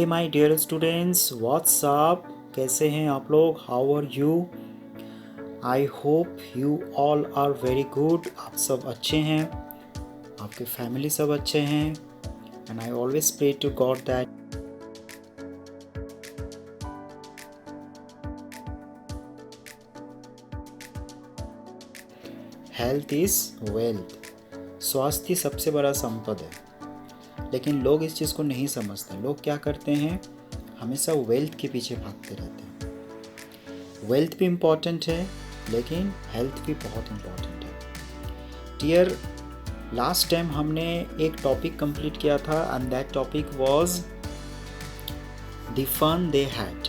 My dear students, what's up. कैसे हैं आप लोग? How are you? I hope you all are very good. आप सब अच्छे हैं, आपके फैमिली सब अच्छे हैं। And I always pray to God that health is wealth. स्वास्थ्य सबसे बड़ा संपद है, लेकिन लोग इस चीज़ को नहीं समझते। लोग क्या करते हैं, हमेशा वेल्थ के पीछे भागते रहते हैं। वेल्थ भी इम्पॉर्टेंट है, लेकिन हेल्थ भी बहुत इम्पॉर्टेंट है। डियर, लास्ट टाइम हमने एक टॉपिक कंप्लीट किया था and that topic was the fun they had.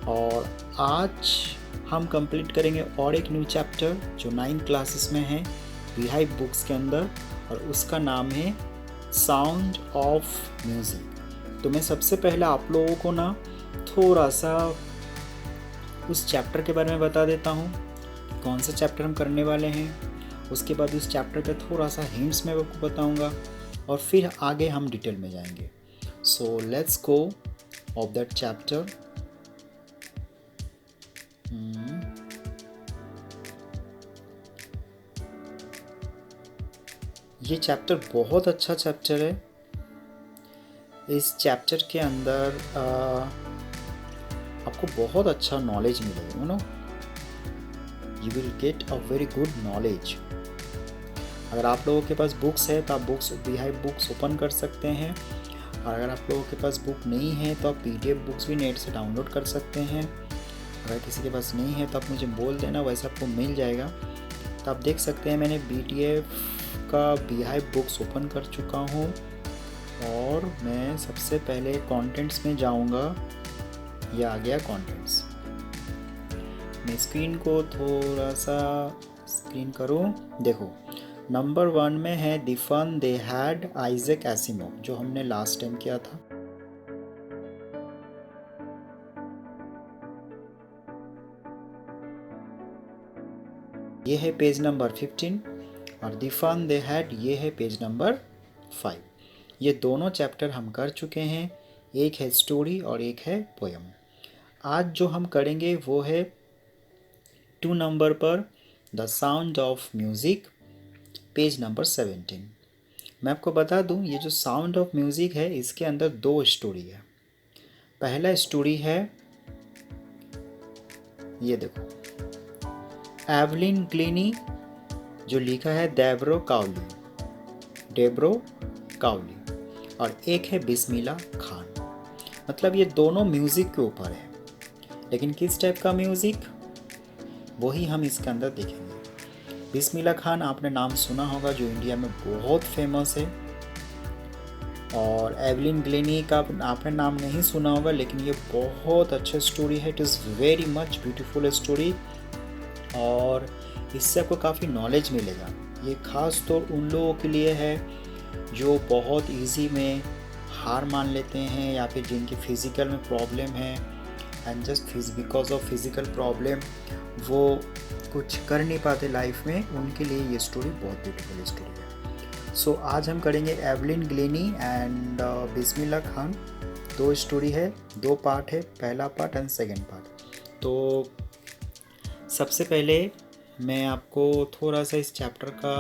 और आज हम कंप्लीट करेंगे और एक न्यू चैप्टर जो 9 क्लासेस में है बिहाइव बुक्स के अंदर, और उसका नाम है साउंड ऑफ म्यूज़िक। तो मैं सबसे पहले आप लोगों को ना थोड़ा सा उस चैप्टर के बारे में बता देता हूँ, कौन सा चैप्टर हम करने वाले हैं। उसके बाद उस चैप्टर का थोड़ा सा हिंट्स मैं आपको बताऊँगा, और फिर आगे हम डिटेल में जाएंगे। So let's go of that chapter. ये चैप्टर बहुत अच्छा चैप्टर है। इस चैप्टर के अंदर आपको बहुत अच्छा नॉलेज मिलेगा, you know, you will get a very good knowledge. अगर आप लोगों के पास बुक्स है तो आप बिहाइव बुक्स ओपन कर सकते हैं, और अगर आप लोगों के पास बुक नहीं है तो आप PDF बुक्स भी नेट से डाउनलोड कर सकते हैं। अगर किसी के पास नहीं है तो आप मुझे बोल देना, वैसे आपको मिल जाएगा। तो आप देख सकते हैं मैंने PDF का बिहाइव बुक्स ओपन कर चुका हूँ, और मैं सबसे पहले कंटेंट्स में जाऊँगा। ये आ गया कंटेंट्स। मैं स्क्रीन को थोड़ा सा स्क्रीन करूँ। देखो, नंबर 1 में है the fun they had, Isaac Asimov, जो हमने लास्ट टाइम किया था। ये है पेज नंबर 15, और द फन दे हैड ये है पेज नंबर 5। ये दोनों चैप्टर हम कर चुके हैं। एक है स्टोरी और एक है पोयम। आज जो हम करेंगे वो है 2 नंबर पर the sound of music, page number 17। मैं आपको बता दूं, ये जो साउंड ऑफ म्यूज़िक है इसके अंदर 2 स्टोरी है। पहला स्टोरी है, ये देखो, एवलिन ग्लीनी, जो लिखा है डेब्रो काउली, और एक है बिस्मिल्ला खान। मतलब ये दोनों म्यूज़िक के ऊपर है, लेकिन किस टाइप का म्यूज़िक, वही हम इसके अंदर देखेंगे। बिस्मिल्ला खान आपने नाम सुना होगा, जो इंडिया में बहुत फेमस है। और एवलिन ग्लीनी का आपने नाम नहीं सुना होगा, लेकिन ये बहुत अच्छा स्टोरी है। It is very much beautiful story, और इससे आपको काफ़ी नॉलेज मिलेगा। ये ख़ास तौर उन लोगों के लिए है जो बहुत इजी में हार मान लेते हैं, या फिर जिनकी फ़िज़िकल में प्रॉब्लम है, and just because of physical problem वो कुछ कर नहीं पाते लाइफ में। उनके लिए ये स्टोरी बहुत ब्यूटीफुल स्टोरी है। सो आज हम करेंगे Evelyn Glennie and Bismillah Khan. 2 story है, 2 पार्ट है, पहला पार्ट एंड सेकेंड पार्ट। तो सबसे पहले मैं आपको थोड़ा सा इस चैप्टर का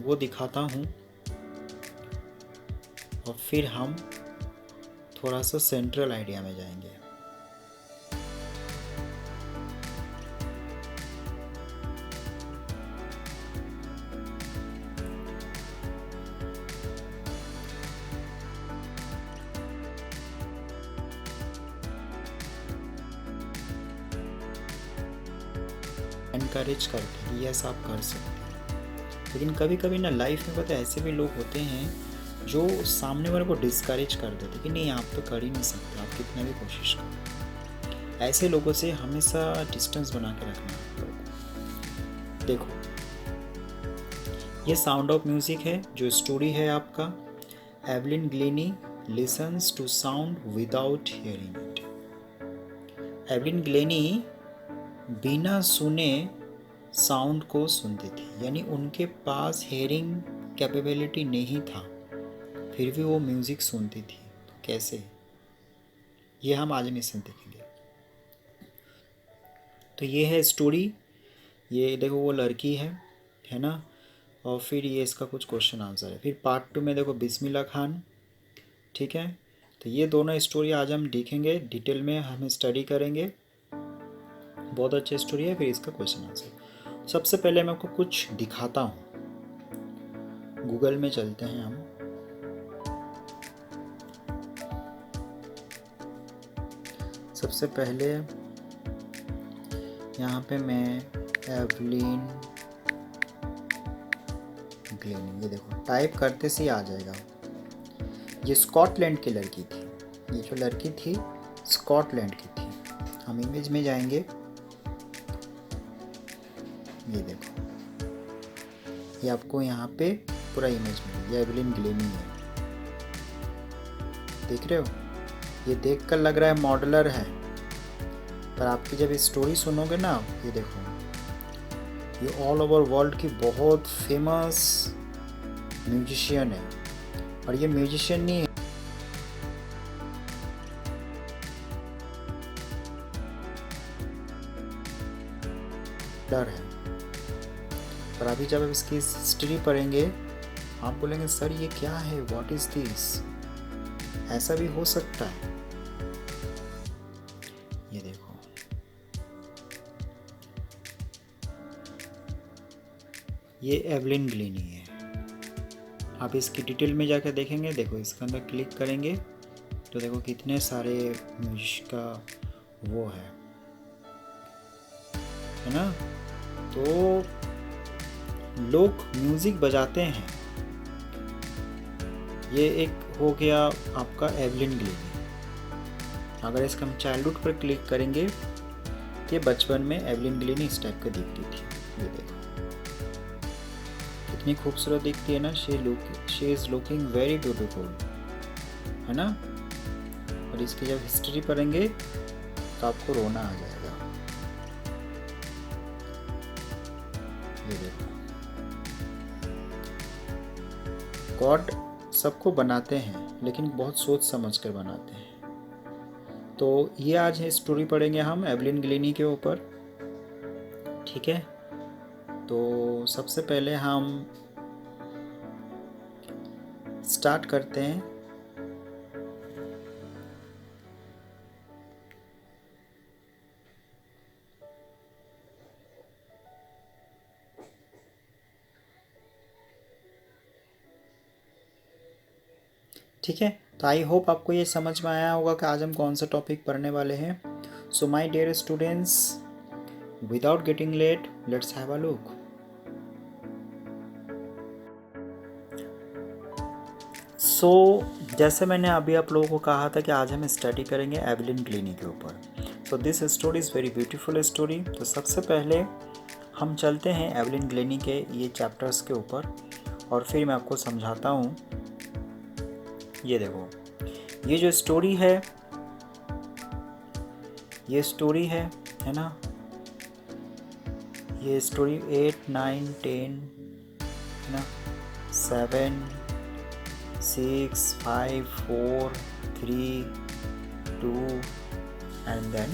वो दिखाता हूँ, और फिर हम थोड़ा सा सेंट्रल आइडिया में जाएंगे। एनकरेज करते हैं, यस आप कर सकते हैं। लेकिन कभी कभी ना लाइफ में पता है, ऐसे भी लोग होते हैं जो सामने वाले को डिस्करेज कर देते कि नहीं आप तो कर ही नहीं सकते, आप कितना भी कोशिश करो। ऐसे लोगों से हमेशा डिस्टेंस बना के रखना है आप लोगों को। देखो, ये साउंड ऑफ म्यूज़िक है, जो स्टोरी है आपका। Evelyn Glennie listens to sound without hearing it. Evelyn Glennie बिना सुने साउंड को सुनती थी, यानी उनके पास हेयरिंग कैपेबिलिटी नहीं था, फिर भी वो म्यूज़िक सुनती थी। कैसे, ये हम आज मिशन देखेंगे। तो ये है स्टोरी, ये देखो वो लड़की है ना, और फिर ये इसका कुछ क्वेश्चन आंसर है। फिर पार्ट 2 में देखो बिस्मिल्लाह खान, ठीक है। तो ये दोनों स्टोरी आज हम देखेंगे, डिटेल में हम स्टडी करेंगे, बहुत अच्छी स्टोरी है। फिर इसका क्वेश्चन आंसर। सबसे पहले मैं आपको कुछ दिखाता हूँ, गूगल में चलते हैं हम। सबसे पहले यहाँ पे मैं एवलिन ग्लेनी, ये देखो टाइप करते से ही आ जाएगा। ये स्कॉटलैंड की लड़की थी, ये जो लड़की थी स्कॉटलैंड की थी। हम इमेज में जाएंगे, ये देखो, ये आपको यहाँ पे पूरा इमेज में, ये एवलिन ग्लेनी है, देख रहे हो। ये देखकर लग रहा है मॉडलर है, पर आपकी जब स्टोरी सुनोगे ना, ये देखो, ये ऑल ओवर वर्ल्ड की बहुत फेमस म्यूजिशियन है। और ये म्यूजिशियन नहीं है, डर है। पर अभी जब आप इसकी हिस्ट्री पढ़ेंगे, आप बोलेंगे सर ये क्या है, व्हाट इज दिस, ऐसा भी हो सकता है। ये देखो, ये एवलिन ग्लेनी है। आप इसकी डिटेल में जाकर देखेंगे, देखो इसके अंदर क्लिक करेंगे तो देखो कितने सारे म्यूजिक का वो है ना। तो लोग म्यूजिक बजाते हैं, ये एक हो गया आपका एवलिन ग्लेनी। अगर इसका हम चाइल्डहुड पर क्लिक करेंगे तो ये बचपन में एवलिन ग्लेनी इस टाइप का दिखती थी। ये देखो कितनी खूबसूरत दिखती है ना, she is looking very beautiful, है ना। और इसकी जब हिस्ट्री पढ़ेंगे तो आपको रोना आ जाएगा। ये देखो, गॉड सबको बनाते हैं लेकिन बहुत सोच समझ कर बनाते हैं। तो ये आज है स्टोरी पढ़ेंगे हम एवलिन ग्लेनी के ऊपर, ठीक है। तो सबसे पहले हम स्टार्ट करते हैं। ठीक है, तो आई होप आपको ये समझ में आया होगा कि आज हम कौन सा टॉपिक पढ़ने वाले हैं। So my dear students, without getting late, let's have a look. So जैसे मैंने अभी आप लोगों को कहा था कि आज हम स्टडी करेंगे एवलिन ग्लेनी के ऊपर। So this story is very beautiful story. तो सबसे पहले हम चलते हैं एवलिन ग्लेनी के ये चैप्टर्स के ऊपर और फिर मैं आपको समझाता हूँ। ये देखो, ये जो स्टोरी है, ये स्टोरी है ना। ये स्टोरी 8, 9, 10 है ना, 7, 6, 5, 4, 3, 2 एंड देन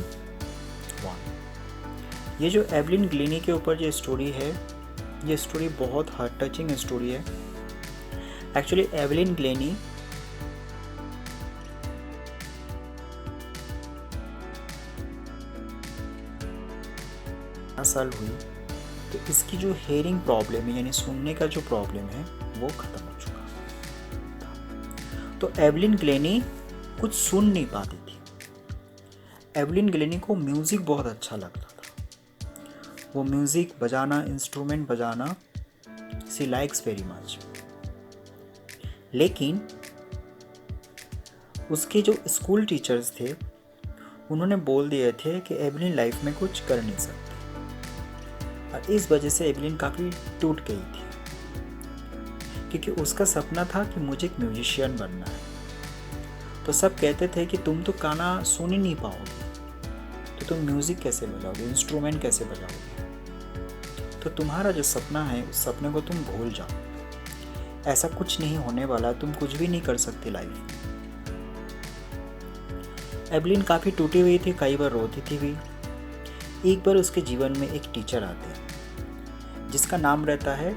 1। ये जो एवलिन ग्लेनी के ऊपर जो स्टोरी है, ये स्टोरी बहुत हार्ट टचिंग स्टोरी है। एक्चुअली एवलिन ग्लेनी साल हुई तो इसकी जो हेयरिंग प्रॉब्लम है, यानी सुनने का जो प्रॉब्लम है, वो खत्म हो चुका। तो एवलिन ग्लेनी कुछ सुन नहीं पाती थी। एवलिन ग्लेनी को म्यूजिक बहुत अच्छा लगता था, वो म्यूजिक बजाना, इंस्ट्रूमेंट बजाना, शी लाइक्स वेरी मच। लेकिन उसके जो स्कूल टीचर्स थे, उन्होंने बोल दिए थे कि एवलिन लाइफ में कुछ कर नहीं सकती, और इस वजह से एवलिन काफ़ी टूट गई थी, क्योंकि उसका सपना था कि मुझे एक म्यूजिशियन बनना है। तो सब कहते थे कि तुम तो गाना सुन ही नहीं पाओगे, तो तुम म्यूज़िक कैसे बजाओगे, इंस्ट्रूमेंट कैसे बजाओगे, तो तुम्हारा जो सपना है उस सपने को तुम भूल जाओ, ऐसा कुछ नहीं होने वाला, तुम कुछ भी नहीं कर सकते लाइफ में। एवलिन काफ़ी टूटी हुई थी, कई बार रोती थी भी। एक बार उसके जीवन में एक टीचर आते हैं जिसका नाम रहता है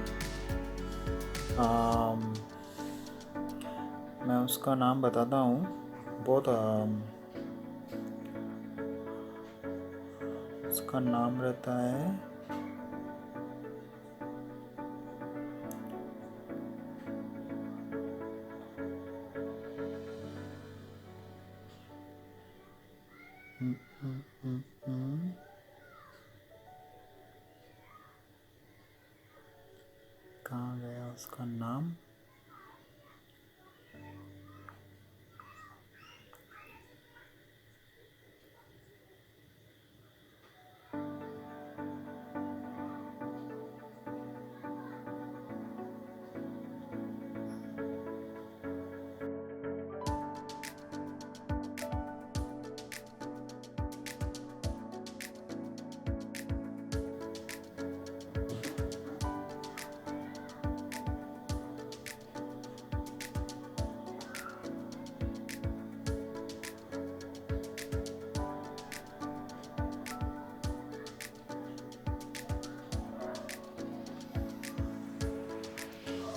मैं उसका नाम बताता हूँ, बहुत उसका नाम रहता है कहाँ गया उसका नाम।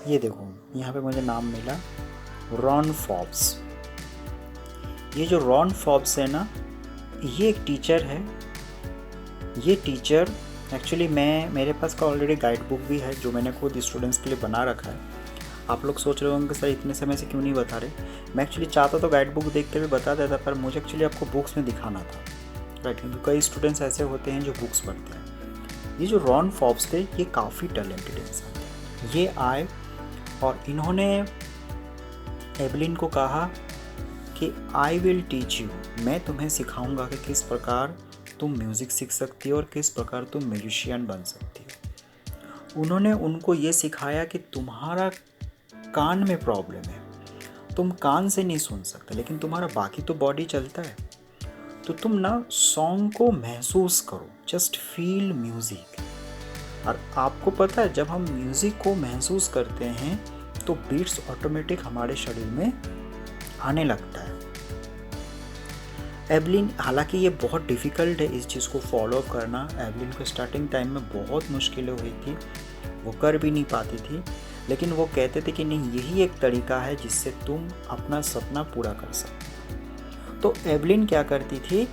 ये देखो यहाँ पे मुझे नाम मिला, रॉन फॉब्स। ये जो रॉन फॉब्स है ना, ये एक टीचर है। ये टीचर एक्चुअली मेरे पास का ऑलरेडी गाइड बुक भी है जो मैंने खुद स्टूडेंट्स के लिए बना रखा है। आप लोग सोच रहे होंगे सर इतने समय से क्यों नहीं बता रहे। मैं एक्चुअली चाहता तो गाइड बुक देख कर भी बता देता, पर मुझे एक्चुअली आपको बुक्स में दिखाना था, राइट, क्योंकि कई स्टूडेंट्स ऐसे होते हैं जो बुक्स पढ़ते हैं। ये जो रॉन फॉब्स थे ये काफ़ी टैलेंटेड इंसान थे। ये आए और इन्होंने एवलिन को कहा कि आई विल टीच यू, मैं तुम्हें सिखाऊंगा कि किस प्रकार तुम म्यूज़िक सीख सकती हो और किस प्रकार तुम म्यूजिशियन बन सकती हो। उन्होंने उनको ये सिखाया कि तुम्हारा कान में प्रॉब्लम है, तुम कान से नहीं सुन सकते, लेकिन तुम्हारा बाकी तो बॉडी चलता है। तो तुम ना सॉन्ग को महसूस करो, जस्ट फील म्यूज़िक। और आपको पता है जब हम म्यूज़िक को महसूस करते हैं तो बीट्स ऑटोमेटिक हमारे शरीर में आने लगता है। एवलिन, हालांकि ये बहुत डिफ़िकल्ट है इस चीज़ को फॉलो करना। एवलिन को स्टार्टिंग टाइम में बहुत मुश्किलें हुई थी, वो कर भी नहीं पाती थी, लेकिन वो कहते थे कि नहीं यही एक तरीका है जिससे तुम अपना सपना पूरा कर सकते हो। तो एवलिन क्या करती थी,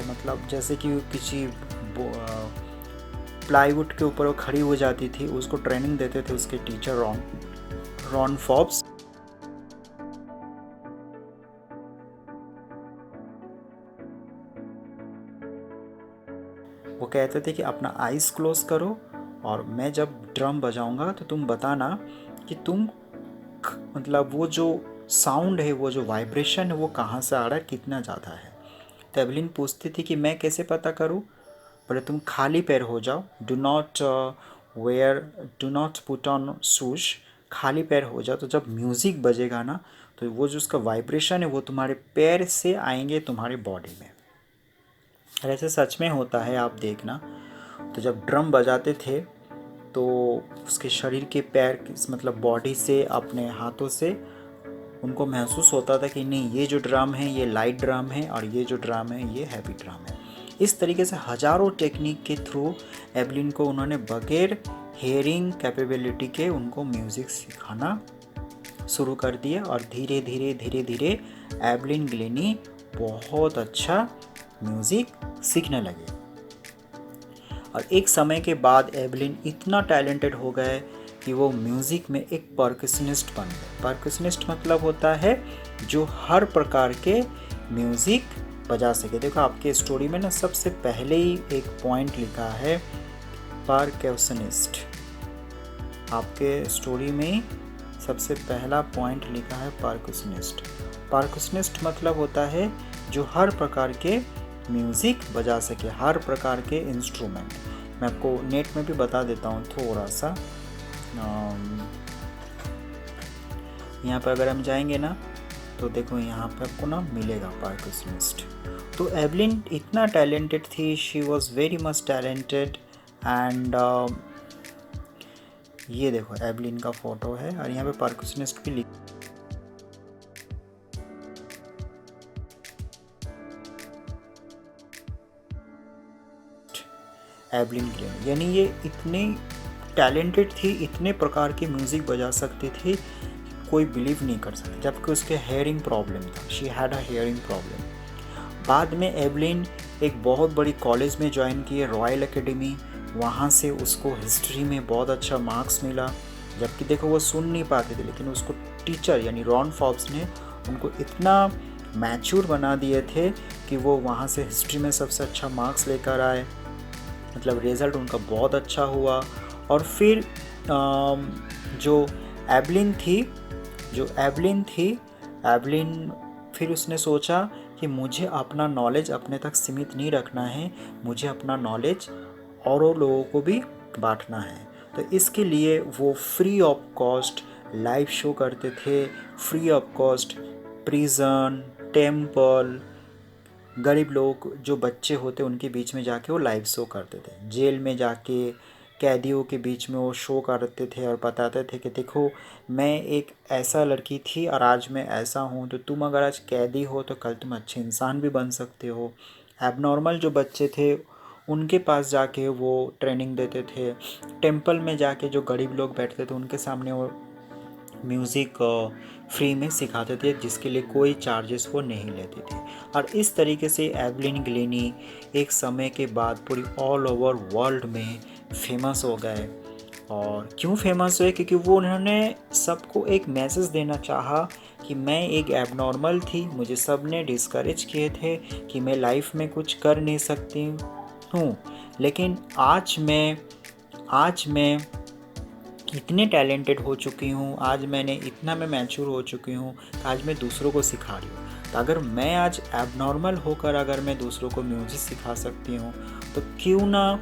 मतलब जैसे कि किसी प्लाईवुड के ऊपर वो खड़ी हो जाती थी, उसको ट्रेनिंग देते थे उसके टीचर रॉन फॉब्स। वो कहते थे कि अपना आइज़ क्लोज करो और मैं जब ड्रम बजाऊंगा तो तुम बताना कि तुम मतलब वो जो साउंड है, वो जो वाइब्रेशन है वो कहाँ से आ रहा है, कितना ज़्यादा है। तो एवलिन पूछती थी कि मैं कैसे पता करूँ। पहले तुम खाली पैर हो जाओ, do not put on shoes, खाली पैर हो जाओ। तो जब म्यूज़िक बजेगा ना तो वो जो उसका वाइब्रेशन है वो तुम्हारे पैर से आएंगे तुम्हारी बॉडी में। और ऐसे सच में होता है, आप देखना। तो जब ड्रम बजाते थे तो उसके शरीर के पैर मतलब बॉडी से, अपने हाथों से उनको महसूस होता था कि नहीं ये जो ड्रम है ये लाइट ड्रम है और ये जो ड्रम है ये हैवी ड्रम है। इस तरीके से हज़ारों टेक्निक के थ्रू एवलिन को उन्होंने बगैर हेयरिंग कैपेबिलिटी के उनको म्यूज़िक सिखाना शुरू कर दिया। और धीरे धीरे धीरे धीरे एवलिन ग्लेनी बहुत अच्छा म्यूज़िक सीखने लगे। और एक समय के बाद एवलिन इतना टैलेंटेड हो गए कि वो म्यूज़िक में एक परकशनिस्ट बन गए। परकशनिस्ट मतलब होता है जो हर प्रकार के म्यूज़िक बजा सके। देखो आपके स्टोरी में ना सबसे पहले ही एक पॉइंट लिखा है परकशनिस्ट। आपके स्टोरी में सबसे पहला पॉइंट लिखा है परकशनिस्ट। परकशनिस्ट मतलब होता है जो हर प्रकार के म्यूज़िक बजा सके, हर प्रकार के इंस्ट्रूमेंट। मैं आपको नेट में भी बता देता हूँ थोड़ा सा। यहाँ पर अगर हम जाएंगे ना तो देखो यहाँ पर आपको ना मिलेगा परकशनिस्ट। तो एवलिन इतना टैलेंटेड थी, she was very much talented. And ये देखो एवलिन का फ़ोटो है और यहाँ पे परकशनिस्ट भी एवलिन ग्लेनी, यानी ये इतने टैलेंटेड थी, इतने प्रकार की म्यूज़िक बजा सकती थी, कोई बिलीव नहीं कर सकते, जबकि उसके हेयरिंग प्रॉब्लम था, she had a hearing problem. बाद में एवलिन एक बहुत बड़ी कॉलेज में ज्वाइन किए, रॉयल एकेडमी, वहाँ से उसको हिस्ट्री में बहुत अच्छा मार्क्स मिला, जबकि देखो वो सुन नहीं पाते थे, लेकिन उसको टीचर यानी रॉन फॉब्स ने उनको इतना मैच्योर बना दिए थे कि वो वहाँ से हिस्ट्री में सबसे अच्छा मार्क्स लेकर आए, मतलब रिज़ल्ट उनका बहुत अच्छा हुआ। और फिर जो एवलिन थी, एवलिन फिर उसने सोचा कि मुझे अपना नॉलेज अपने तक सीमित नहीं रखना है, मुझे अपना नॉलेज औरों लोगों को भी बांटना है। तो इसके लिए वो free of cost live show करते थे, free of cost prison, temple, गरीब लोग जो बच्चे होते उनके बीच में जाके वो लाइव शो करते थे, जेल में जाके कैदियों के बीच में वो शो करते थे और बताते थे कि देखो मैं एक ऐसा लड़की थी और आज मैं ऐसा हूँ, तो तुम अगर आज कैदी हो तो कल तुम अच्छे इंसान भी बन सकते हो। एबनॉर्मल जो बच्चे थे उनके पास जाके वो ट्रेनिंग देते थे, टेम्पल में जाके जो गरीब लोग बैठते थे उनके सामने वो म्यूज़िक फ्री में सिखाते थे, जिसके लिए कोई चार्जेस वो नहीं लेते थे। और इस तरीके से एवलिन ग्लेनी एक समय के बाद पूरी ऑल ओवर वर्ल्ड में फेमस हो गए। और क्यों फेमस हुए? क्योंकि वो उन्होंने सबको एक मैसेज देना चाहा कि मैं एक एबनॉर्मल थी, मुझे सब ने डिस्करेज किए थे कि मैं लाइफ में कुछ कर नहीं सकती हूँ, लेकिन आज मैं इतने टैलेंटेड हो चुकी हूँ, आज मैं मैच्योर हो चुकी हूँ, आज मैं दूसरों को सिखा रही हूँ। तो अगर मैं आज एबनॉर्मल होकर अगर मैं दूसरों को म्यूज़िक सिखा सकती हूँ, तो क्यों ना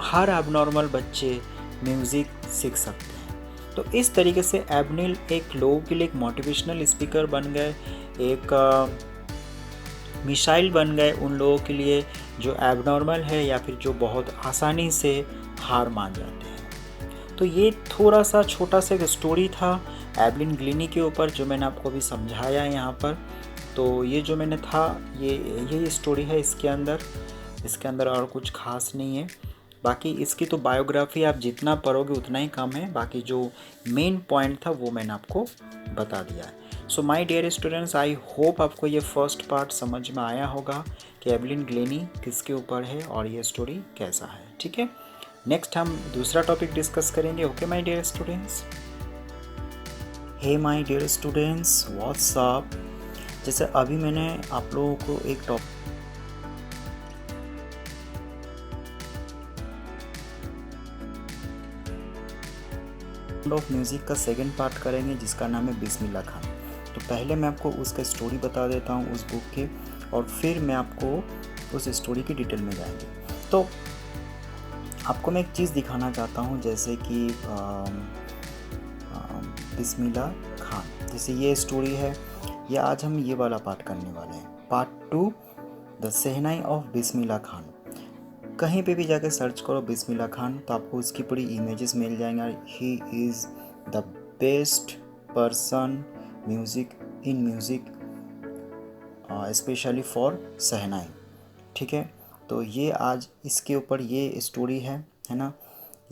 हर एबनॉर्मल बच्चे म्यूज़िक सीख सकते हैं। तो इस तरीके से एबनिल एक लोगों के लिए एक मोटिवेशनल स्पीकर बन गए, एक मिसाइल बन गए उन लोगों के लिए जो एबनॉर्मल है या फिर जो बहुत आसानी से हार मान जाते हैं। तो ये थोड़ा सा छोटा सा एक स्टोरी था एवलिन ग्लेनी के ऊपर जो मैंने आपको अभी समझाया है यहाँ पर। तो ये जो मैंने था ये स्टोरी है इसके अंदर और कुछ खास नहीं है। बाकी इसकी तो बायोग्राफी आप जितना पढ़ोगे उतना ही कम है, बाकी जो मेन पॉइंट था वो मैंने आपको बता दिया है। So my dear students, I hope आपको ये फर्स्ट पार्ट समझ में आया होगा कि एवलिन ग्लेनी किसके ऊपर है और ये स्टोरी कैसा है। ठीक है, नेक्स्ट हम दूसरा टॉपिक डिस्कस करेंगे। Okay my dear students. Hey my dear students, what's up. जैसे अभी मैंने आप लोगों को एक टॉपिक ऑफ म्यूज़िक का सेकंड पार्ट करेंगे जिसका नाम है बिस्मिल्लाह खान। तो पहले मैं आपको उसका स्टोरी बता देता हूँ उस बुक के, और फिर मैं आपको उस स्टोरी की डिटेल में जाएंगे। तो आपको मैं एक चीज़ दिखाना चाहता हूँ, जैसे कि बिस्मिल्लाह खान, जैसे ये स्टोरी है, ये आज हम ये वाला पार्ट करने वाले हैं, part 2 the shehnai of Bismillah Khan. कहीं पे भी जाके सर्च करो बिस्मिल्लाह खान तो आपको उसकी पूरी इमेजेस मिल जाएंगे। He is the best person music specially for shehnai. ठीक है, तो ये आज इसके ऊपर ये स्टोरी है ना,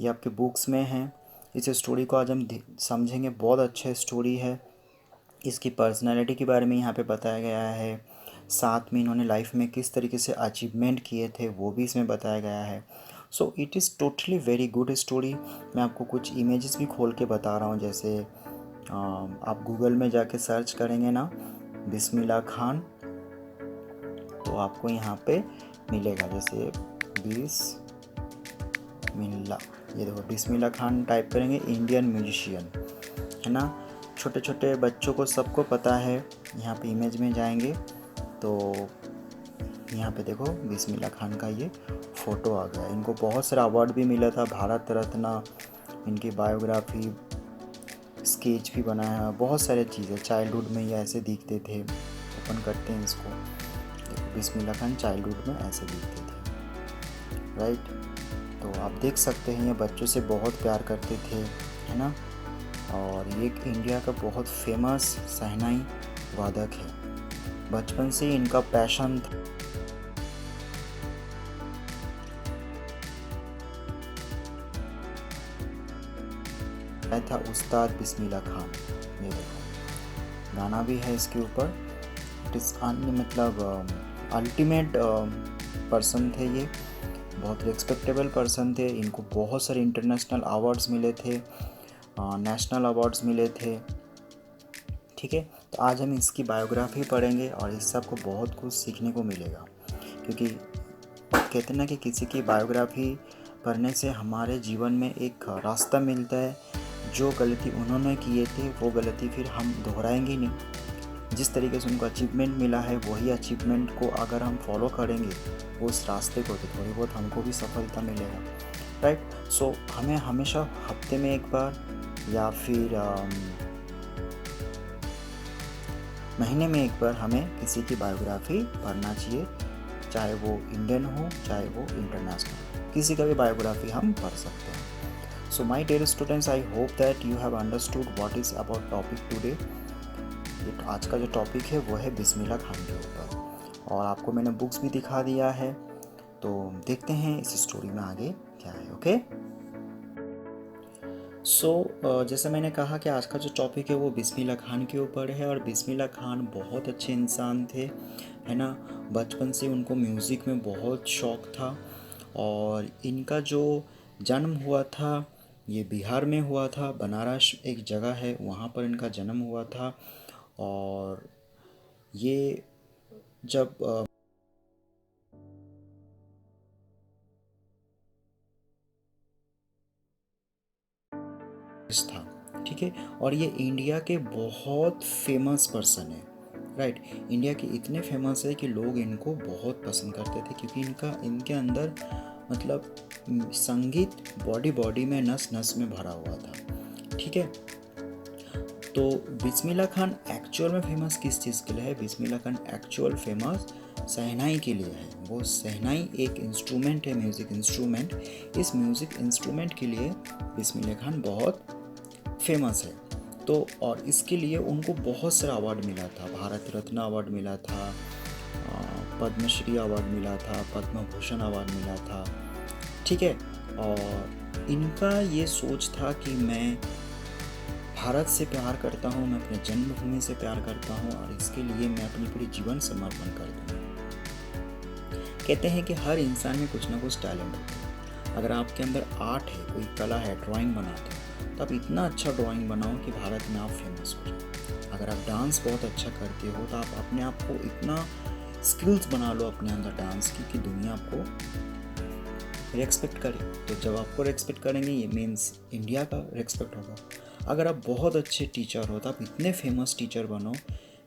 ये आपके बुक्स में है। इस स्टोरी को आज हम समझेंगे, बहुत अच्छा स्टोरी है। इसकी पर्सनालिटी के बारे में यहाँ पे बताया गया है, साथ में इन्होंने लाइफ में किस तरीके से अचीवमेंट किए थे वो भी इसमें बताया गया है। So it is totally very good story. मैं आपको कुछ इमेजेस भी खोल के बता रहा हूँ, जैसे आप गूगल में जाके सर्च करेंगे ना बिस्मिल्लाह खान तो आपको यहाँ पे मिलेगा, जैसे बिस्मिल्लाह, ये देखो बिस्मिल्लाह खान टाइप करेंगे, इंडियन म्यूजिशियन है ना। छोटे छोटे बच्चों को सबको पता है। यहाँ पे इमेज में जाएंगे तो यहाँ पे देखो बिस्मिल्लाह खान का ये फ़ोटो आ गया। इनको बहुत सारा अवार्ड भी मिला था, भारत रत्न, इनकी बायोग्राफी स्केच भी बनाया है, बहुत सारे चीज़ें। चाइल्डहुड में ये ऐसे दिखते थे, ओपन करते हैं इसको, देखो बिस्मिल्लाह खान चाइल्डहुड में ऐसे दिखते थे, राइट। तो आप देख सकते हैं ये बच्चों से बहुत प्यार करते थे, है ना। और ये एक इंडिया का बहुत फेमस शहनाई वादक है। बचपन से इनका पैशन था आया था उस्ताद बिस्मिल्लाह खान। ये देखो गाना भी है इसके ऊपर। इट इज़ मतलब अल्टीमेट पर्सन थे ये, बहुत रिस्पेक्टेबल पर्सन थे। इनको बहुत सारे इंटरनेशनल अवार्ड्स मिले थे, नेशनल अवार्ड्स मिले थे। ठीक है, तो आज हम इसकी बायोग्राफी पढ़ेंगे और इससे आपको बहुत कुछ सीखने को मिलेगा, क्योंकि कहते ना कि किसी की बायोग्राफी पढ़ने से हमारे जीवन में एक रास्ता मिलता है। जो गलती उन्होंने किए थे वो गलती फिर हम दोहराएंगे नहीं। जिस तरीके से उनको अचीवमेंट मिला है वही अचीवमेंट को अगर हम फॉलो करेंगे उस रास्ते को, तो थोड़ी बहुत हमको भी सफलता मिलेगा, राइट। सो हमें हमेशा हफ्ते में एक बार या फिर महीने में एक बार हमें किसी की बायोग्राफी पढ़ना चाहिए, चाहे वो इंडियन हो चाहे वो इंटरनेशनल, किसी का भी बायोग्राफी हम पढ़ सकते हैं। So my dear students, I hope that you have understood what is about topic today. आज का जो टॉपिक है वो है बिस्मिल्लाह खान के ऊपर, और आपको मैंने बुक्स भी दिखा दिया है। तो देखते हैं इस स्टोरी में आगे क्या है। ओके, जैसे मैंने कहा कि आज का जो टॉपिक है वो बिस्मिल्लाह खान के ऊपर है। और बिस्मिल्लाह खान बहुत अच्छे इंसान थे, है ना। बचपन से उनको म्यूज़िक में बहुत शौक़ था, और इनका जो जन्म हुआ था ये बिहार में हुआ था। बनारस एक जगह है, वहाँ पर इनका जन्म हुआ था। और ये जब था, ठीक है। और ये इंडिया के बहुत फेमस पर्सन है, राइट। इंडिया के इतने फेमस है कि लोग इनको बहुत पसंद करते थे, क्योंकि इनके अंदर मतलब संगीत बॉडी में नस नस में भरा हुआ था, ठीक है। तो बिस्मिल्लाह खान एक्चुअल में फेमस किस चीज़ के लिए है? बिस्मिल्लाह खान एक्चुअल फेमस शहनाई के लिए है। वो शहनाई एक इंस्ट्रूमेंट है, म्यूज़िक इंस्ट्रूमेंट। इस म्यूज़िक इंस्ट्रूमेंट के लिए बिस्मिल्लाह खान बहुत फेमस है। तो और इसके लिए उनको बहुत सारा अवार्ड मिला था। भारत रत्न अवार्ड मिला था, पद्मश्री अवार्ड मिला था, पद्म भूषण अवार्ड मिला था, ठीक है। और इनका ये सोच था कि मैं भारत से प्यार करता हूँ, मैं अपने जन्मभूमि से प्यार करता हूँ, और इसके लिए मैं अपनी पूरी जीवन समर्पण कर दूँगा। कहते हैं कि हर इंसान में कुछ ना कुछ टैलेंट होता है। अगर आपके अंदर आर्ट है, कोई कला है, ड्राइंग बनाते हो, तो आप इतना अच्छा ड्राइंग बनाओ कि भारत में आप फेमस हो जाओ। अगर आप डांस बहुत अच्छा करते हो तो आप अपने आप को इतना स्किल्स बना लो अपने अंदर डांस की कि दुनिया आपको रेस्पेक्ट करे। तो जब आपको रेस्पेक्ट करेंगे ये मीन्स इंडिया का रेस्पेक्ट होगा। अगर आप बहुत अच्छे टीचर हो तो आप इतने फेमस टीचर बनो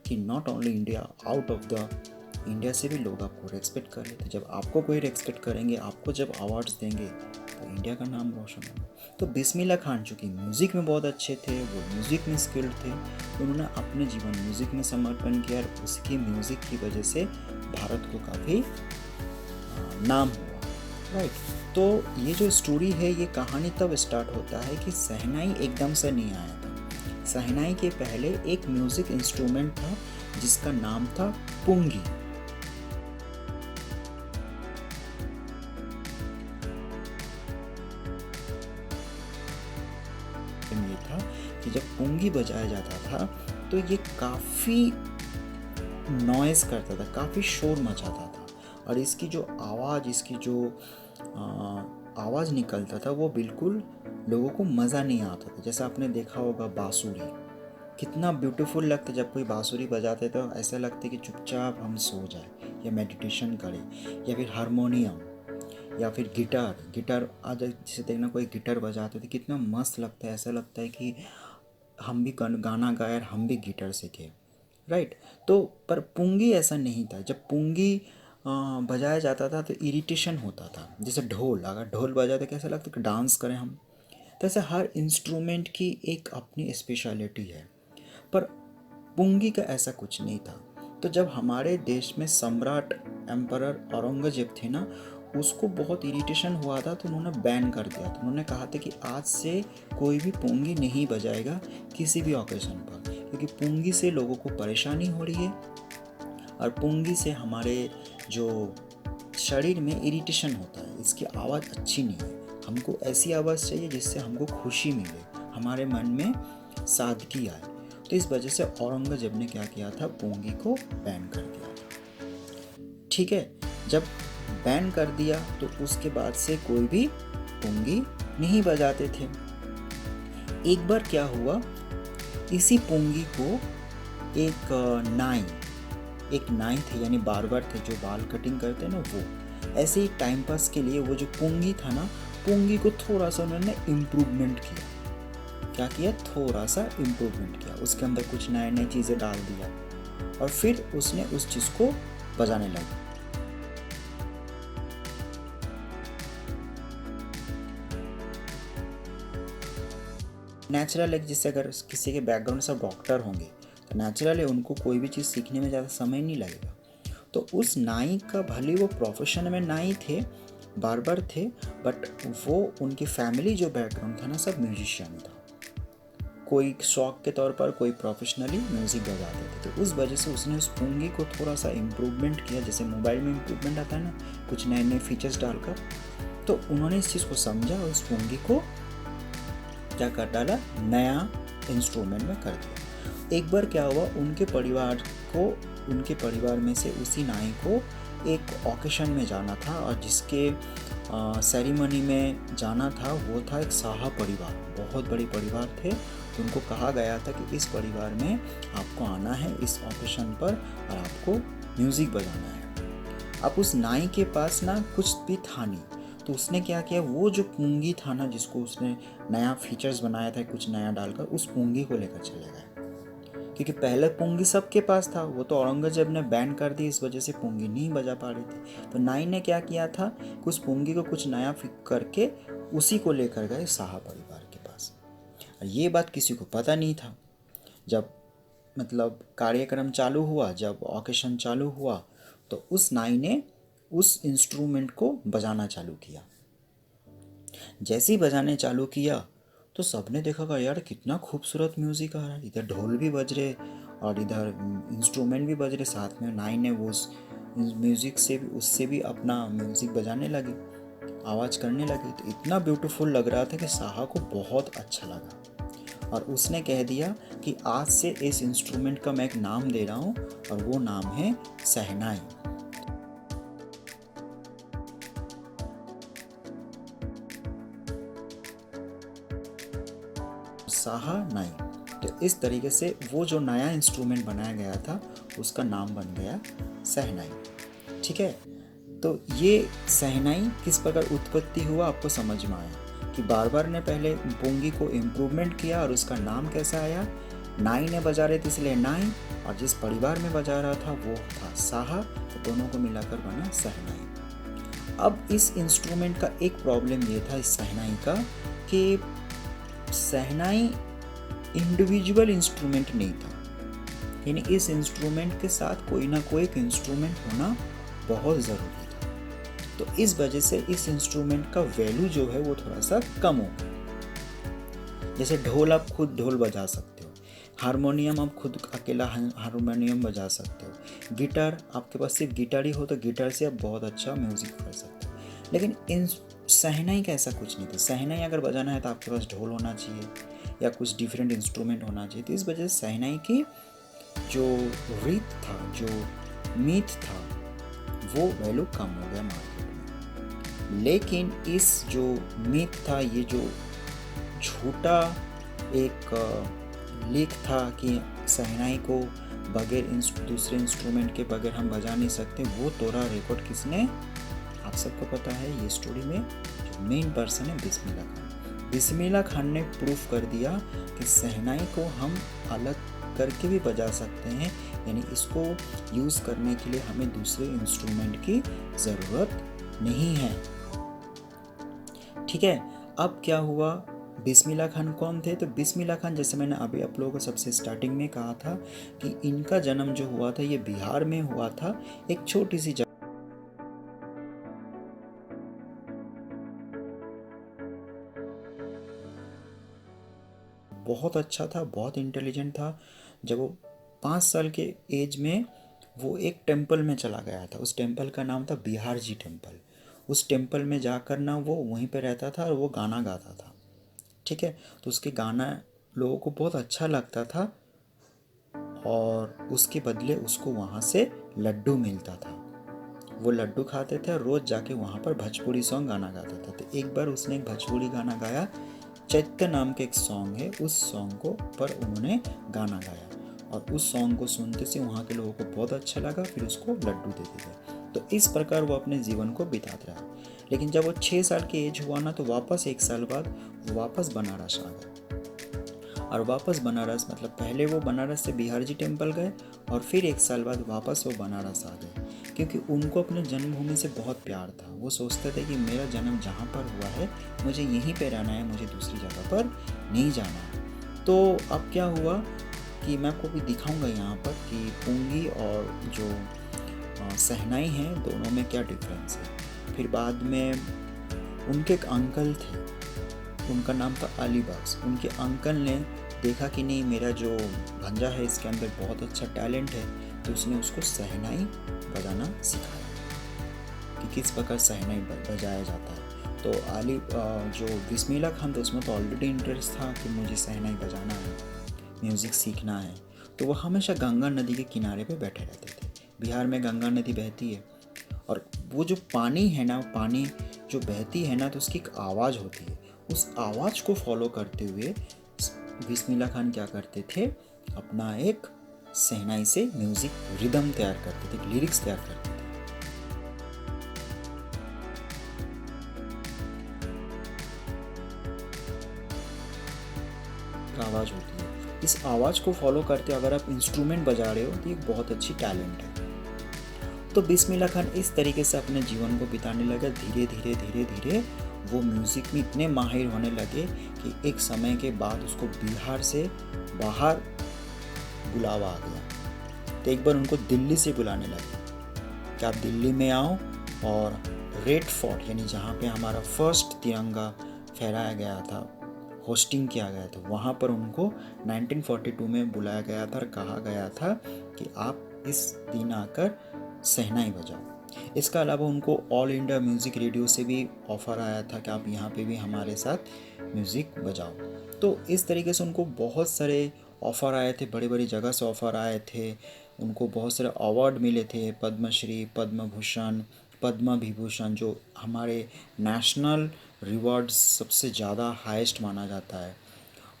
कि not only India, out of the India से भी लोग आपको रेस्पेक्ट करें। तो जब आपको कोई रेस्पेक्ट करेंगे, आपको जब अवार्ड्स देंगे, तो इंडिया का नाम रोशन होगा। तो बिस्मिल्लाह खान चूँकि म्यूज़िक में बहुत अच्छे थे, वो म्यूज़िक में स्किल्ड थे, तो उन्होंने अपने जीवन म्यूज़िक में समर्पण किया, और उसकी म्यूज़िक की वजह से भारत को काफ़ी नाम हुआ, राइट। तो ये जो स्टोरी है, ये कहानी तब स्टार्ट होता है कि शहनाई एकदम से नहीं आया था। शहनाई के पहले एक म्यूज़िक इंस्ट्रूमेंट था जिसका नाम था पुंगी। ये था कि जब पुंगी बजाया जाता था तो ये काफ़ी नॉइज़ करता था, काफ़ी शोर मचाता था, और इसकी जो आवाज़, इसकी जो आवाज़ निकलता था वो बिल्कुल लोगों को मज़ा नहीं आता था। जैसा आपने देखा होगा बांसुरी, कितना ब्यूटीफुल लगता है। जब कोई बांसुरी बजाते तो ऐसा लगता है कि चुपचाप हम सो जाए या मेडिटेशन करें। या फिर हारमोनियम या फिर गिटार आज जैसे देखना कोई गिटार बजाते थे, कितना मस्त लगता है। ऐसा लगता है कि हम भी गाना गाए और हम भी गिटार सीखे, राइट। तो पर पुंगी ऐसा नहीं था। जब पुंगी बजाया जाता था तो इरिटेशन होता था। जैसे ढोल, अगर ढोल बजाते कैसा लगता कि डांस करें हम। तो ऐसे हर इंस्ट्रूमेंट की एक अपनी स्पेशलिटी है, पर पुंगी का ऐसा कुछ नहीं था। तो जब हमारे देश में सम्राट एम्परर औरंगजेब थे ना, उसको बहुत इरिटेशन हुआ था, तो उन्होंने बैन कर दिया था। उन्होंने कहा था कि आज से कोई भी पुंगी नहीं बजाएगा किसी भी ओकेजन पर, क्योंकि पुंगी से लोगों को परेशानी हो रही है, और पुंगी से हमारे जो शरीर में इरिटेशन होता है। इसकी आवाज़ अच्छी नहीं है। हमको ऐसी आवाज़ चाहिए जिससे हमको खुशी मिले, हमारे मन में सादगी आए। तो इस वजह से औरंगजेब ने क्या किया था, पोंगी को बैन कर दिया था। ठीक है, जब बैन कर दिया तो उसके बाद से कोई भी पोंगी नहीं बजाते थे। एक बार क्या हुआ, इसी पोंगी को एक नाई थे, यानी बार्बर थे जो बाल कटिंग करते हैं ना, वो ऐसे ही टाइम पास के लिए वो जो पोंगी था ना, पोंगी को थोड़ा सा उन्होंने इम्प्रूवमेंट किया। क्या किया, थोड़ा सा इम्प्रूवमेंट किया, उसके अंदर कुछ नए नए चीज़ें डाल दिया और फिर उसने उस चीज़ को बजाने लगा। नेचुरल एक, जिससे अगर किसी के बैकग्राउंड से डॉक्टर होंगे तो नेचुरली उनको कोई भी चीज़ सीखने में ज़्यादा समय नहीं लगेगा। तो उस नाई का, भले वो प्रोफेशन में नाई थे, बार्बर थे, बट वो उनकी फैमिली जो बैकग्राउंड था ना, सब म्यूजिशियन था। कोई शौक के तौर पर, कोई प्रोफेशनली म्यूज़िक बजाते थे। तो उस वजह से उसने उस पोंगी को थोड़ा सा इम्प्रूवमेंट किया, जैसे मोबाइल में इम्प्रूवमेंट आता है ना, कुछ नए नए फीचर्स डालकर। तो उन्होंने इस चीज़ को समझा और उस पोंगी को क्या कर डाला, नया इंस्ट्रूमेंट में कर दिया। एक बार क्या हुआ, उनके परिवार में से उसी नाई को एक ऑकेशन में जाना था, और जिसके सेरेमनी में जाना था वो था एक शाह परिवार, बहुत बड़ी परिवार थे। तो उनको कहा गया था कि इस परिवार में आपको आना है इस ऑकेशन पर और आपको म्यूज़िक बजाना है। अब उस नाई के पास ना कुछ भी था नहीं, तो उसने क्या किया, वो जो पूंगी था ना, जिसको उसने नया फीचर्स बनाया था कुछ नया डालकर, उस पूंगी को लेकर चले गए। क्योंकि पहले पूंगी सबके पास था, वो तो औरंगजेब ने बैन कर दी, इस वजह से पूंगी नहीं बजा पा रही थी। तो नाई ने क्या किया था कि उस पूंगी को कुछ नया फिक करके उसी को लेकर गए शाह परिवार के पास। और ये बात किसी को पता नहीं था। जब मतलब कार्यक्रम चालू हुआ, जब ऑकेशन चालू हुआ, तो उस नाई ने उस इंस्ट्रूमेंट को बजाना चालू किया। जैसे ही बजाने चालू किया तो सबने देखा कि यार कितना खूबसूरत म्यूज़िक आ रहा है, इधर ढोल भी बज रहे और इधर इंस्ट्रूमेंट भी बज रहे साथ में। नाई ने वो उस म्यूज़िक से भी, उससे भी अपना म्यूज़िक बजाने लगी, आवाज़ करने लगी। तो इतना ब्यूटीफुल लग रहा था कि शाह को बहुत अच्छा लगा और उसने कह दिया कि आज से इस इंस्ट्रूमेंट का मैं एक नाम दे रहा हूँ और वो नाम है शहनाई। शहनाई। तो इस तरीके से वो जो नया इंस्ट्रूमेंट बनाया गया था उसका नाम बन गया शहनाई। ठीक है, तो ये शहनाई किस प्रकार उत्पत्ति हुआ आपको समझ में आया कि बार्बर ने पहले पोंगी को इम्प्रूवमेंट किया और उसका नाम कैसा आया, नाई ने बजा रहे थे इसलिए नाई, और जिस परिवार में बजा रहा था वो था शाह, तो दोनों को मिलाकर बना शहनाई। अब इस इंस्ट्रूमेंट का एक प्रॉब्लम ये था इस शहनाई का कि शहनाई इंडिविजुअल इंस्ट्रूमेंट नहीं था, यानी इस इंस्ट्रूमेंट के साथ कोई ना कोई एक इंस्ट्रूमेंट होना बहुत ज़रूरी था। तो इस वजह से इस इंस्ट्रूमेंट का वैल्यू जो है वो थोड़ा सा कम हो गया। जैसे ढोल, आप खुद ढोल बजा सकते हो, हारमोनियम आप खुद अकेला हारमोनियम बजा सकते हो, गिटार आपके पास सिर्फ गिटार ही हो तो गिटार से आप बहुत अच्छा म्यूज़िक कर सकते हो। लेकिन इन शहनाई का ऐसा कुछ नहीं था। शहनाई अगर बजाना है तो आपके पास ढोल होना चाहिए या कुछ डिफरेंट इंस्ट्रूमेंट होना चाहिए। तो इस वजह से शहनाई की जो रीत था, जो मीत था, वो वैल्यू कम हो गया मार्केट में। लेकिन इस जो मीत था, ये जो झूठा एक लीक था कि शहनाई को बगैर दूसरे इंस्ट्रूमेंट के बगैर हम बजा नहीं सकते, वो तोड़ा रिकॉर्ड किसने, आप सबको पता है। ये स्टोरी में जो मेन पर्सन है बिस्मिल्लाह खान। बिस्मिल्लाह खान ने प्रूफ कर दिया कि शहनाई को हम अलग करके भी बजा सकते हैं, यानी इसको यूज़ करने के लिए हमें दूसरे इंस्ट्रूमेंट की ज़रूरत नहीं है। ठीक है, अब क्या हुआ, बिस्मिल्लाह खान कौन थे, तो बिस्मिल्लाह खान, जैसे मैंने अभी आप लोगों को सबसे स्टार्टिंग में कहा था कि इनका जन्म जो हुआ था ये बिहार में हुआ था, एक छोटी सी जगह। बहुत अच्छा था, बहुत इंटेलिजेंट था। जब वो 5 साल के एज में वो एक टेम्पल में चला गया था, उस टेम्पल का नाम था बिहार जी टेम्पल। उस टेम्पल में जाकर ना वो वहीं पे रहता था और वो गाना गाता था। ठीक है। तो उसके गाना लोगों को बहुत अच्छा लगता था और उसके बदले उसको वहाँ से लड्डू मिलता था। वो लड्डू खाते थे और रोज़ जाके वहाँ पर भोजपुरी सॉन्ग गाना गाता था। तो एक बार उसने एक भोजपुरी गाना गाया, चैत्य नाम के एक सॉन्ग है, उस सॉन्ग को पर उन्होंने गाना गाया और उस सॉन्ग को सुनते से वहाँ के लोगों को बहुत अच्छा लगा, फिर उसको लड्डू देते थे। तो इस प्रकार वो अपने जीवन को बिताता रहा। लेकिन जब वो 6 साल की एज हुआ ना, तो वापस 1 साल बाद वो वापस बनारस आ गए। और वापस बनारस मतलब पहले वो बनारस से बिहार जी टेम्पल गए और फिर 1 साल बाद वापस वो बनारस आ गए, क्योंकि उनको अपने जन्मभूमि से बहुत प्यार था। वो सोचते थे कि मेरा जन्म जहाँ पर हुआ है मुझे यहीं पे रहना है, मुझे दूसरी जगह पर नहीं जाना है। तो अब क्या हुआ कि मैं आपको भी दिखाऊंगा यहाँ पर कि पुंगी और जो शहनाई हैं दोनों में क्या डिफरेंस है। फिर बाद में उनके एक अंकल थे, उनका नाम था अलीबाज। उनके अंकल ने देखा कि नहीं, मेरा जो भंजा है इसके अंदर बहुत अच्छा टैलेंट है, तो उसने उसको शहनाई बजाना सिखाया कि किस प्रकार शहनाई बजाया जाता है। तो जो बिस्मिल्लाह खान था उसमें तो ऑलरेडी इंटरेस्ट था कि मुझे शहनाई बजाना है, म्यूज़िक सीखना है। तो वो हमेशा गंगा नदी के किनारे पे बैठे रहते थे। बिहार में गंगा नदी बहती है और वो जो पानी है ना, पानी जो बहती है ना, तो उसकी एक आवाज़ होती है। उस आवाज़ को फॉलो करते हुए बिस्मिल्लाह खान क्या करते थे, अपना एक शहनाई से म्यूज़िक रिदम तैयार करते थे, लिरिक्स तैयार करते थे। आवाज़ होती है, इस आवाज़ को फॉलो करते अगर आप इंस्ट्रूमेंट बजा रहे हो तो ये बहुत अच्छी टैलेंट है। तो बिस्मिल्लाह खान इस तरीके से अपने जीवन को बिताने लगे। धीरे धीरे धीरे धीरे वो म्यूज़िक में इतने माहिर होने लगे कि एक समय के बाद उसको बिहार से बाहर बुलावा आ गया। तो एक बार उनको दिल्ली से बुलाने लगे कि आप दिल्ली में आओ और रेड फोर्ट यानी जहाँ पे हमारा फर्स्ट तिरंगा फहराया गया था, होस्टिंग किया गया था, वहाँ पर उनको 1942 में बुलाया गया था और कहा गया था कि आप इस दिन आकर शहनाई बजाओ। इसके अलावा उनको ऑल इंडिया म्यूज़िक रेडियो से भी ऑफ़र आया था कि आप यहाँ पे भी हमारे साथ म्यूज़िक बजाओ। तो इस तरीके से उनको बहुत सारे ऑफ़र आए थे, बड़ी बड़ी जगह से ऑफ़र आए थे। उनको बहुत सारे अवार्ड मिले थे, पद्मश्री, पद्म भूषण, पद्म विभूषण, जो हमारे नेशनल रिवॉर्ड्स सबसे ज़्यादा हाईएस्ट माना जाता है।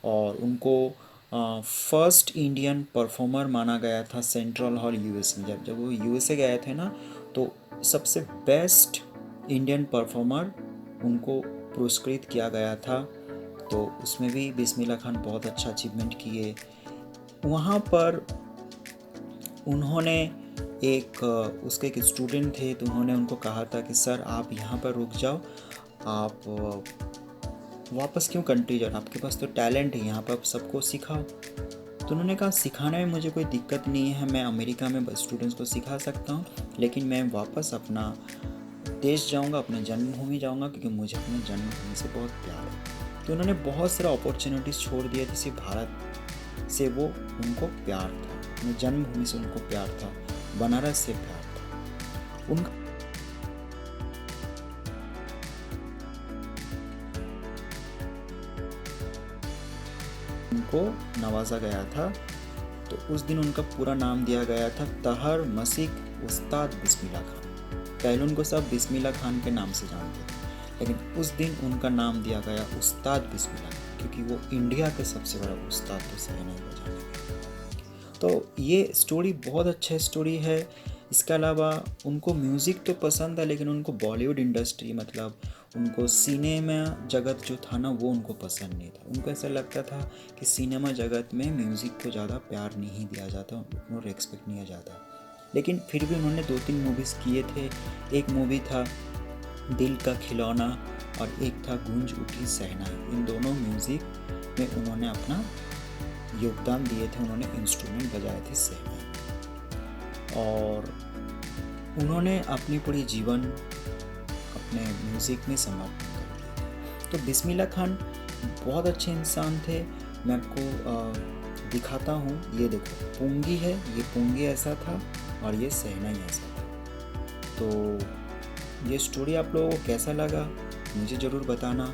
और उनको फर्स्ट इंडियन परफॉर्मर माना गया था सेंट्रल हॉल यूएस में। जब वो यूएसए गए थे ना, तो सबसे बेस्ट इंडियन परफॉर्मर उनको पुरस्कृत किया गया था। तो उसमें भी बिस्मिल्लाह खान बहुत अच्छा अचीवमेंट किए। वहाँ पर उन्होंने उसके एक स्टूडेंट थे, तो उन्होंने उनको कहा था कि सर आप यहाँ पर रुक जाओ, आप वापस क्यों कंट्री जाओ, आपके पास तो टैलेंट है, यहाँ पर आप सबको सिखाओ। तो उन्होंने कहा सिखाने में मुझे कोई दिक्कत नहीं है, मैं अमेरिका में स्टूडेंट्स को सिखा सकता हूँ, लेकिन मैं वापस अपना देश जाऊँगा, अपने जन्मभूमि जाऊँगा, क्योंकि मुझे अपने जन्मभूमि से बहुत प्यार है। तो उन्होंने बहुत सारा अपॉर्चुनिटीज़ छोड़ दिए थे। सिर्फ भारत से वो उनको प्यार था, अपने जन्मभूमि से उनको प्यार था, बनारस से प्यार था उनका। उनको नवाजा गया था। तो उस दिन उनका पूरा नाम दिया गया था तहर मसीक उस्ताद बिस्मिल्लाह खान। पहले उनको सब बिस्मिल्लाह खान के नाम से जानते थे, लेकिन उस दिन उनका नाम दिया गया उस्ताद बिस्मिल्लाह खान, क्योंकि वो इंडिया के सबसे बड़ा उस्ताद तो शहनाई बजाने के। तो ये स्टोरी बहुत अच्छा स्टोरी है। इसके अलावा उनको म्यूज़िक तो पसंद है, लेकिन उनको बॉलीवुड इंडस्ट्री मतलब उनको सिनेमा जगत जो था ना, वो उनको पसंद नहीं था। उनको ऐसा लगता था कि सिनेमा जगत में म्यूज़िक को ज़्यादा प्यार नहीं दिया जाता, उनको रिस्पेक्ट नहीं दिया जाता। लेकिन फिर भी उन्होंने 2-3 मूवीज़ किए थे। एक मूवी था दिल का खिलौना और एक था गूंज उठी शहनाई। इन दोनों म्यूज़िक में उन्होंने अपना योगदान दिए थे, उन्होंने इंस्ट्रूमेंट बजाए थे शहनाई, और उन्होंने अपनी पूरी जीवन अपने म्यूज़िक में समर्पण कर दिया। तो बिस्मिल्लाह खान बहुत अच्छे इंसान थे। मैं आपको दिखाता हूँ, ये देखो पुंगी है, ये पुंगी ऐसा था और ये शहनाई ऐसा था। तो ये स्टोरी आप लोगों को कैसा लगा मुझे ज़रूर बताना।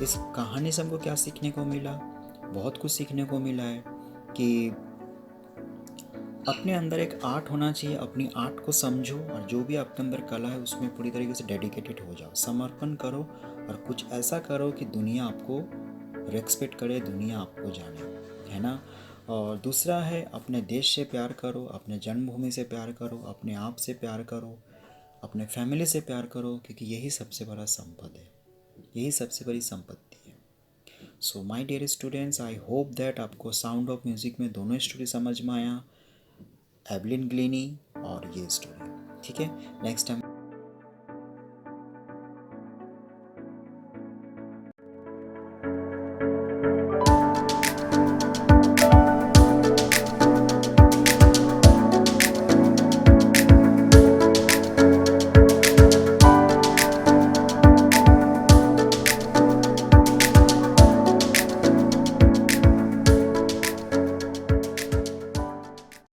इस कहानी से हमको क्या सीखने को मिला? बहुत कुछ सीखने को मिला है कि अपने अंदर एक आर्ट होना चाहिए, अपनी आर्ट को समझो और जो भी आपके अंदर कला है उसमें पूरी तरीके से डेडिकेटेड हो जाओ, समर्पण करो और कुछ ऐसा करो कि दुनिया आपको रेस्पेक्ट करे, दुनिया आपको जाने, है ना। और दूसरा है अपने देश से प्यार करो, अपने जन्मभूमि से प्यार करो, अपने आप से प्यार करो, अपने फैमिली से प्यार करो, क्योंकि यही सबसे बड़ा संपद है, यही सबसे बड़ी संपत्ति है। So my dear students, I hope that आपको साउंड ऑफ म्यूज़िक में दोनों स्टोरी समझ में आया, एवलिन ग्लीनी और ये स्टोरी। ठीक है, नेक्स्ट टाइम